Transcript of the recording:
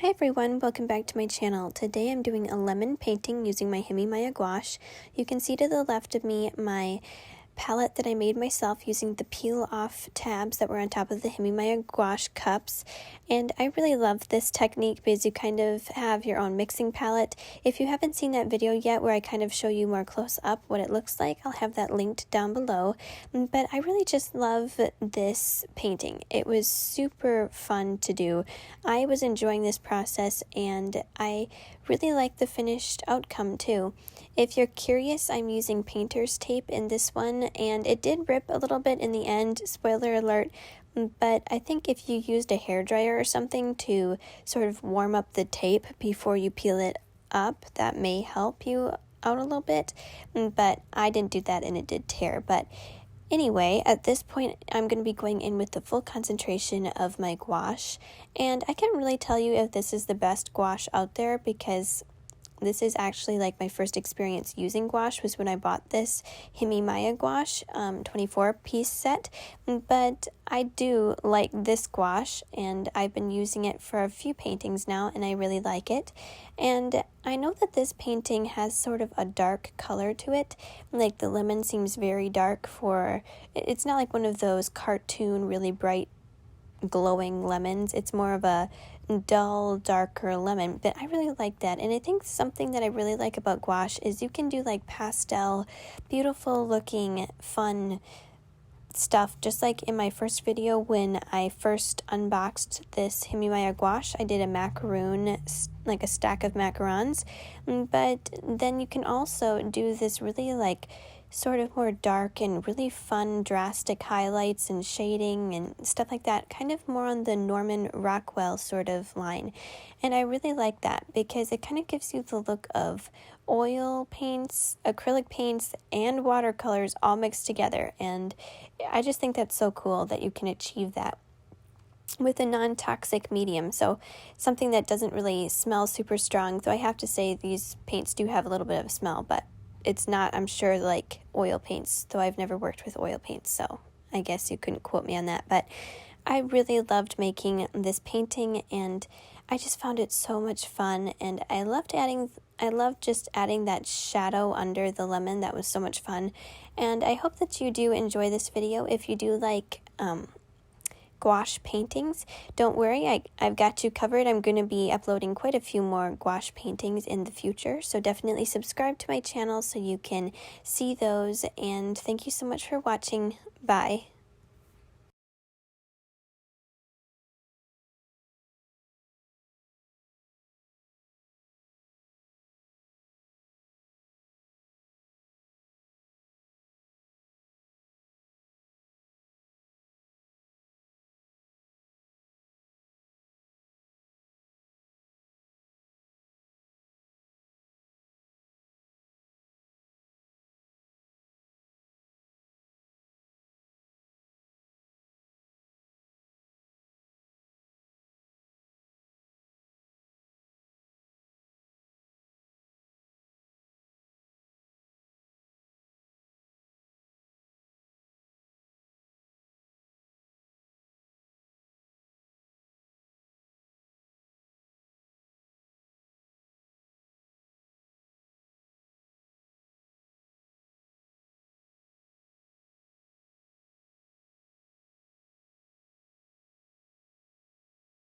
Hi everyone, welcome back to my channel. Today I'm doing a lemon painting using my Himi Miya gouache. You can see to the left of me my palette that I made myself using the peel off tabs that were on top of the Himi Miya gouache cups, and I really love this technique because you kind of have your own mixing palette. If you haven't seen that video yet where I kind of show you more close up what it looks like, I'll have that linked down below. But I really just love this painting. It was super fun to do. I was enjoying this process and I really like the finished outcome too. If you're curious, I'm using painter's tape in this one, and it did rip a little bit in the end, spoiler alert, but I think if you used a hairdryer or something to sort of warm up the tape before you peel it up, that may help you out a little bit, but I didn't do that and it did tear. But anyway, at this point, I'm going to be going in with the full concentration of my gouache, and I can't really tell you if this is the best gouache out there because this is actually like my first experience using gouache was when I bought this Himi Miya Gouache 24-piece set, but I do like this gouache and I've been using it for a few paintings now and I really like it. And I know that this painting has sort of a dark color to it, like the lemon seems very dark it's not like one of those cartoon really bright glowing lemons. It's more of a dull, darker lemon, but I really like that. And I think something that I really like about gouache is you can do like pastel, beautiful looking, fun stuff. Just like in my first video when I first unboxed this Himi Miya gouache, I did a macaroon, like a stack of macarons, but then you can also do this really like sort of more dark and really fun drastic highlights and shading and stuff like that, kind of more on the Norman Rockwell sort of line. And I really like that because it kind of gives you the look of oil paints, acrylic paints, and watercolors all mixed together. And I just think that's so cool that you can achieve that with a non-toxic medium, so something that doesn't really smell super strong. Though I have to say these paints do have a little bit of a smell, but it's not, I'm sure, like oil paints, though I've never worked with oil paints, so I guess you couldn't quote me on that. But I really loved making this painting and I just found it so much fun, and I loved just adding that shadow under the lemon. That was so much fun, and I hope that you do enjoy this video. If you do like gouache paintings, don't worry, I've got you covered. I'm going to be uploading quite a few more gouache paintings in the future, so definitely subscribe to my channel so you can see those, and thank you so much for watching. Bye.